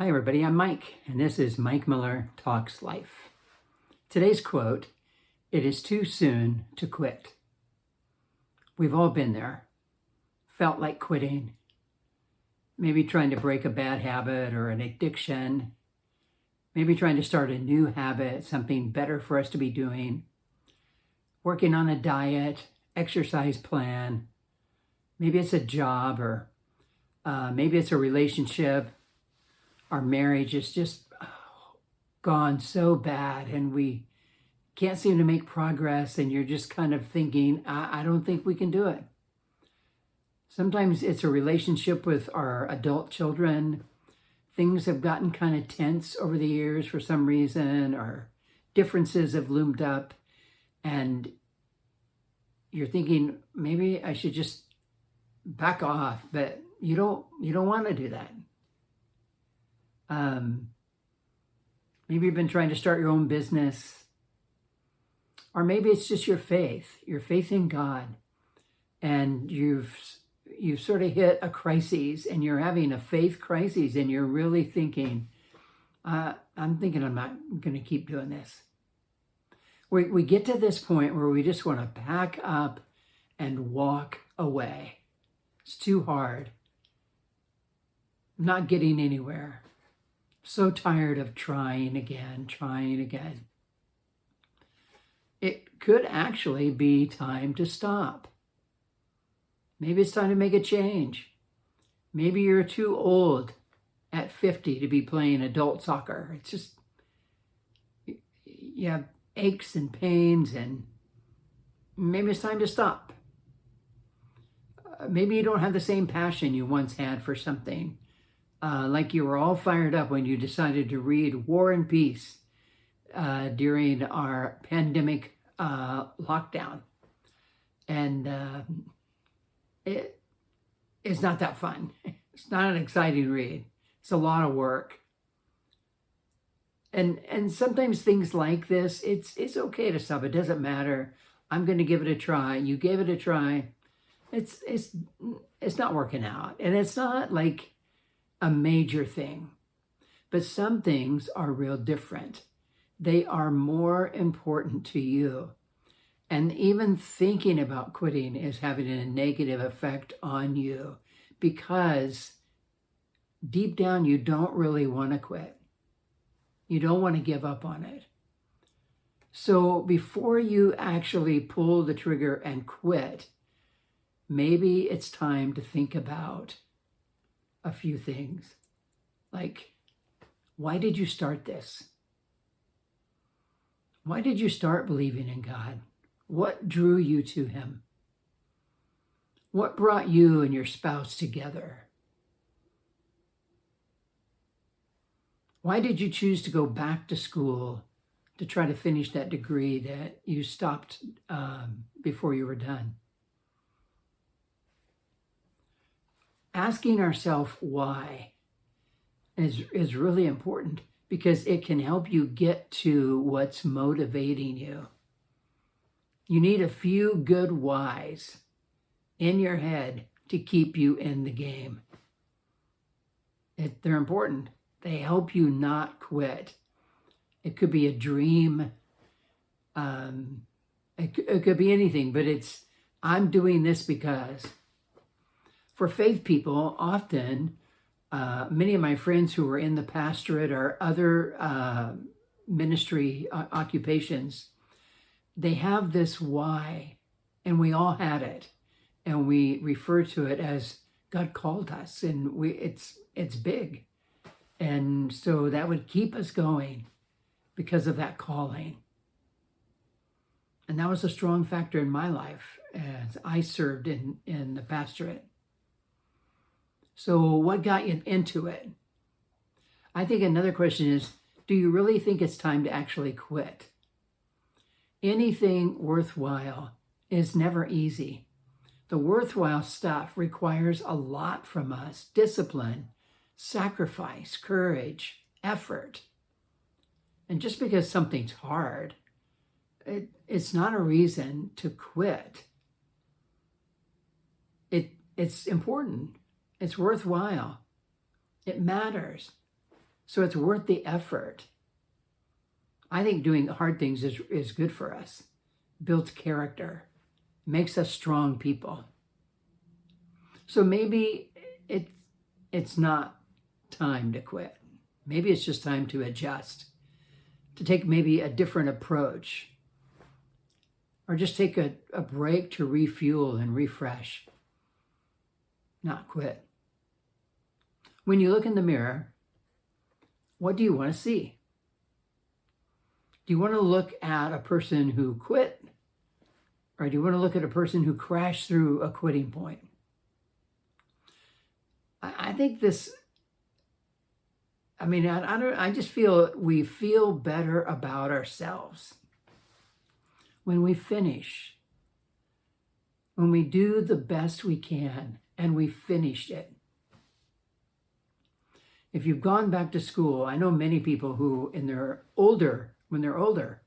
Hi, everybody. I'm Mike, and this is Mike Miller Talks Life. Today's quote: "It is too soon to quit." We've all been there, felt like quitting, maybe trying to break a bad habit or an addiction, maybe trying to start a new habit, something better for us to be doing, working on a diet, exercise plan. Maybe it's a job, or maybe it's a relationship. Our marriage is just gone so bad and we can't seem to make progress, and you're just kind of thinking, I don't think we can do it. Sometimes it's a relationship with our adult children. Things have gotten kind of tense over the years for some reason, or differences have loomed up, and you're thinking, maybe I should just back off, but you don't want to do that. Maybe you've been trying to start your own business, or maybe it's just your faith in God, and you've sort of hit a crisis, and you're having a faith crisis, and you're really thinking, I'm thinking I'm not going to keep doing this. We get to this point where we just want to back up and walk away. It's too hard. I'm not getting anywhere. So tired of trying again. It could actually be time to stop. Maybe it's time to make a change. Maybe you're too old at 50 to be playing adult soccer. It's just, you have aches and pains, and maybe it's time to stop. Maybe you don't have the same passion you once had for something. Like you were all fired up when you decided to read War and Peace during our pandemic lockdown. And it's not that fun. It's not an exciting read. It's a lot of work. And sometimes things like this, it's okay to stop. It doesn't matter. I'm going to give it a try. You gave it a try. It's not working out. And it's not like a major thing, but some things are real different. They are more important to you. And even thinking about quitting is having a negative effect on you, because deep down, you don't really want to quit. You don't want to give up on it. So before you actually pull the trigger and quit, maybe it's time to think about a few things. Like, why did you start this? Why did you start believing in God? What drew you to Him? What brought you and your spouse together? Why did you choose to go back to school to try to finish that degree that you stopped before you were done? Asking ourselves why is really important, because it can help you get to what's motivating you. You need a few good whys in your head to keep you in the game. They're important. They help you not quit. It could be a dream. It could be anything, but I'm doing this because. For faith people, often, many of my friends who are in the pastorate or other ministry occupations, they have this why, and we all had it, and we refer to it as God called us, and it's big, and so that would keep us going because of that calling. And that was a strong factor in my life as I served in the pastorate. So what got you into it? I think another question is, do you really think it's time to actually quit? Anything worthwhile is never easy. The worthwhile stuff requires a lot from us: discipline, sacrifice, courage, effort. And just because something's hard, it's not a reason to quit. It's important. It's worthwhile. It matters. So it's worth the effort. I think doing hard things is good for us, builds character, makes us strong people. So maybe it's not time to quit. Maybe it's just time to adjust, to take maybe a different approach, or just take a break to refuel and refresh, not quit. When you look in the mirror, what do you want to see? Do you want to look at a person who quit? Or do you want to look at a person who crashed through a quitting point? I think this, I just feel we feel better about ourselves when we finish, when we do the best we can and we finished it. If you've gone back to school, I know many people who when they're older,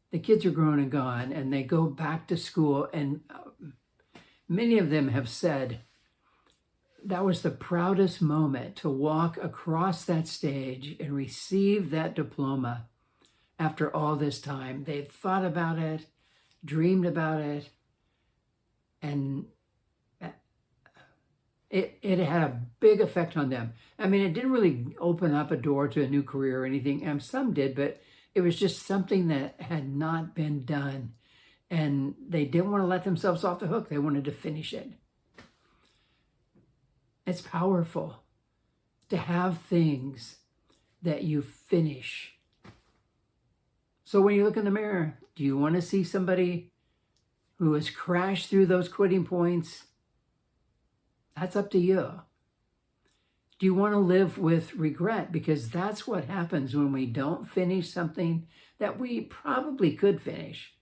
the kids are grown and gone and they go back to school, and many of them have said that was the proudest moment to walk across that stage and receive that diploma after all this time. They've thought about it, dreamed about it, and it had a big effect on them. I mean, it didn't really open up a door to a new career or anything, and some did, but it was just something that had not been done, and they didn't want to let themselves off the hook. They wanted to finish it. It's powerful to have things that you finish. So when you look in the mirror, do you want to see somebody who has crashed through those quitting points? That's up to you. Do you want to live with regret? Because that's what happens when we don't finish something that we probably could finish.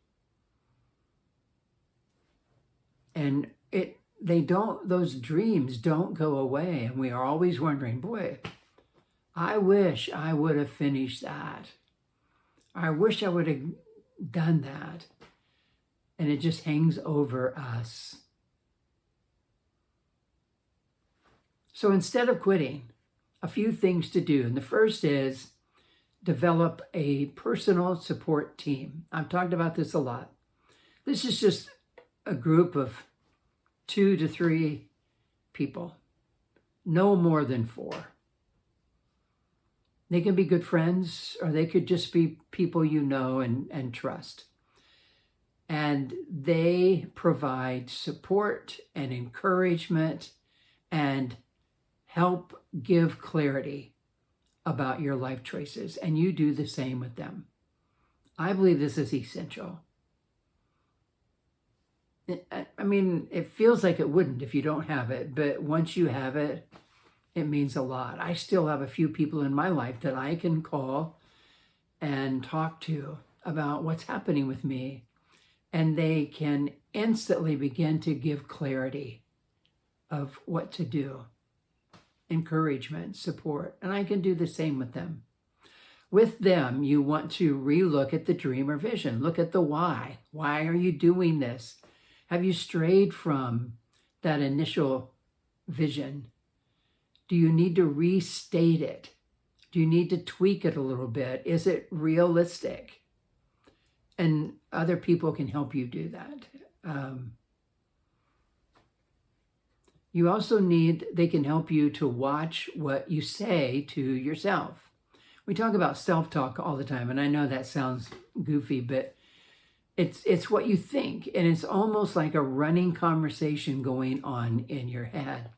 And those dreams don't go away. And we are always wondering, boy, I wish I would have finished that. I wish I would have done that. And it just hangs over us. So instead of quitting, a few things to do. And the first is develop a personal support team. I've talked about this a lot. This is just a group of 2 to 3 people, no more than 4. They can be good friends, or they could just be people you know and trust. And they provide support and encouragement and help give clarity about your life choices, and you do the same with them. I believe this is essential. I mean, it feels like it wouldn't if you don't have it, but once you have it, it means a lot. I still have a few people in my life that I can call and talk to about what's happening with me, and they can instantly begin to give clarity of what to do. Encouragement, support, and I can do the same with them. With them, you want to relook at the dream or vision. Look at the why. Why are you doing this? Have you strayed from that initial vision? Do you need to restate it? Do you need to tweak it a little bit? Is it realistic? And other people can help you do that. You also they can help you to watch what you say to yourself. We talk about self-talk all the time, and I know that sounds goofy, but it's what you think, and it's almost like a running conversation going on in your head.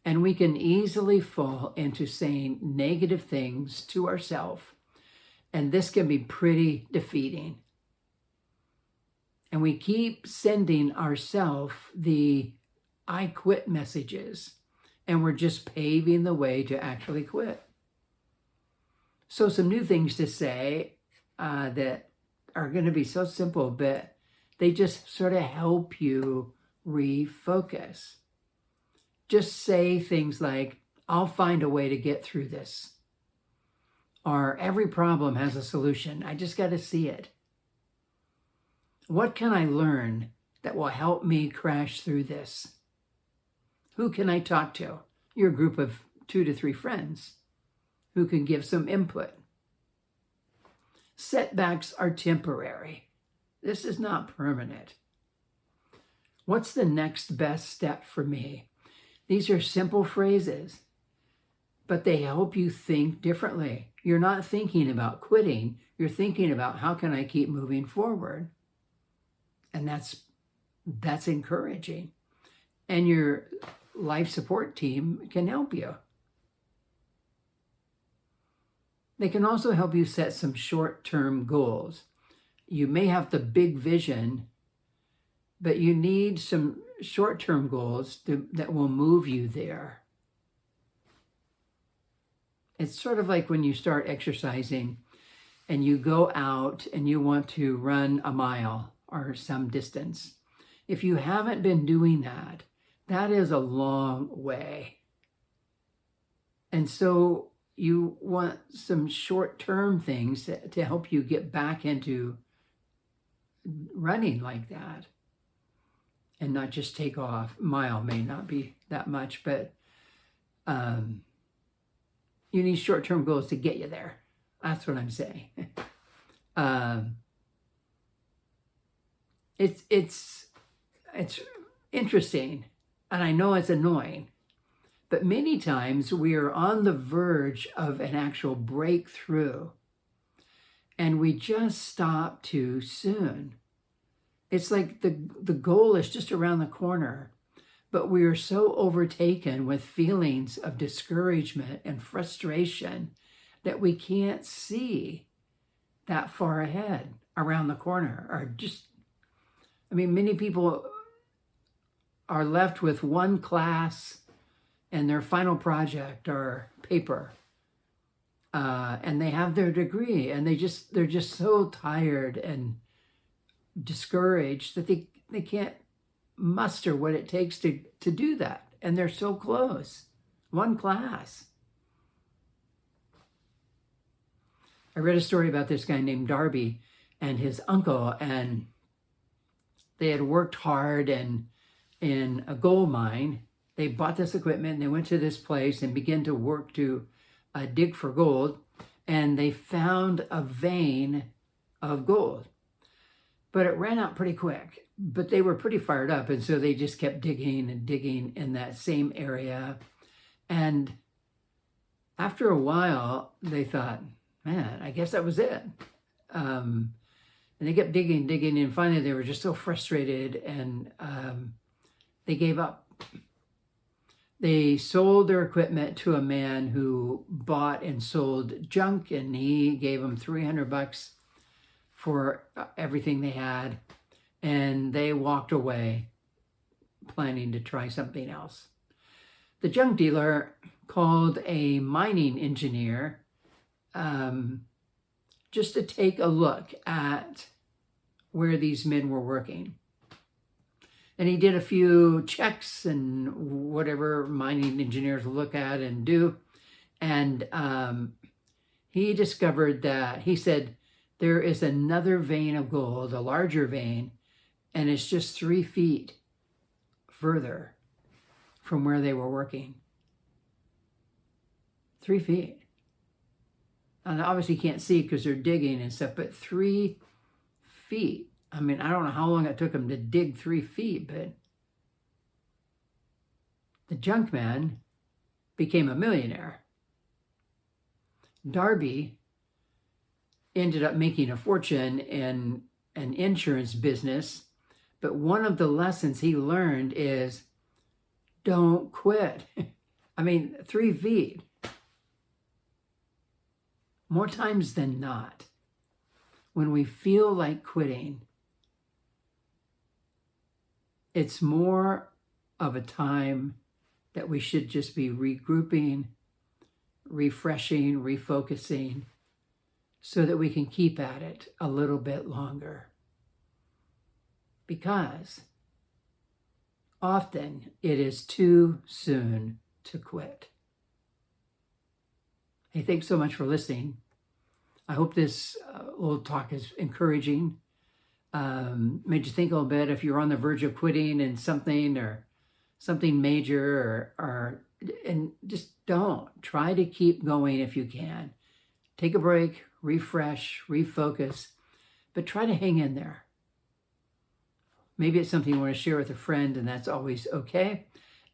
And we can easily fall into saying negative things to ourselves, and this can be pretty defeating. And we keep sending ourselves the I quit messages, and we're just paving the way to actually quit. So some new things to say that are going to be so simple, but they just sort of help you refocus. Just say things like, I'll find a way to get through this. Or every problem has a solution. I just got to see it. What can I learn that will help me crash through this? Who can I talk to? Your group of 2 to 3 friends. who can give some input. Setbacks are temporary. This is not permanent. What's the next best step for me? These are simple phrases, but they help you think differently. You're not thinking about quitting. You're thinking about, how can I keep moving forward? And that's encouraging. And your life support team can help you. They can also help you set some short-term goals. You may have the big vision, but you need some short-term goals that will move you there. It's sort of like when you start exercising and you go out and you want to run a mile or some distance. If you haven't been doing that, that is a long way. And so you want some short-term things to help you get back into running like that and not just take off. Mile may not be that much, but you need short-term goals to get you there. That's what I'm saying. It's interesting, and I know it's annoying, but many times we are on the verge of an actual breakthrough, and we just stop too soon. It's like the goal is just around the corner, but we are so overtaken with feelings of discouragement and frustration that we can't see that far ahead around the corner. Or many people are left with one class and their final project or paper, and they have their degree, and they're just so tired and discouraged that they can't muster what it takes to do that, and they're so close. One class. I read a story about this guy named Darby and his uncle, and they had worked hard and in a gold mine. They bought this equipment and they went to this place and began to work to dig for gold, and they found a vein of gold. But it ran out pretty quick. But they were pretty fired up, and so they just kept digging and digging in that same area. And after a while, they thought, man, I guess that was it. And they kept digging, and finally they were just so frustrated, and they gave up. They sold their equipment to a man who bought and sold junk, and he gave them $300 for everything they had, and they walked away planning to try something else. The junk dealer called a mining engineer just to take a look at where these men were working. And he did a few checks and whatever mining engineers look at and do. And he discovered that, he said, there is another vein of gold, a larger vein, and it's just 3 feet further from where they were working. 3 feet. And obviously you can't see because they're digging and stuff, but 3 feet. I mean, I don't know how long it took them to dig 3 feet, but the junk man became a millionaire. Darby ended up making a fortune in an insurance business, but one of the lessons he learned is don't quit. 3 feet. More times than not, when we feel like quitting, it's more of a time that we should just be regrouping, refreshing, refocusing, so that we can keep at it a little bit longer. Because often it is too soon to quit. Hey, thanks so much for listening. I hope this little talk is encouraging. Made you think a little bit if you're on the verge of quitting and something major, and just don't Try to keep going if you can. Take a break, refresh, refocus, but try to hang in there. Maybe it's something you want to share with a friend, and that's always okay.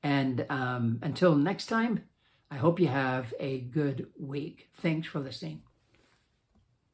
And until next time, I hope you have a good week. Thanks for listening.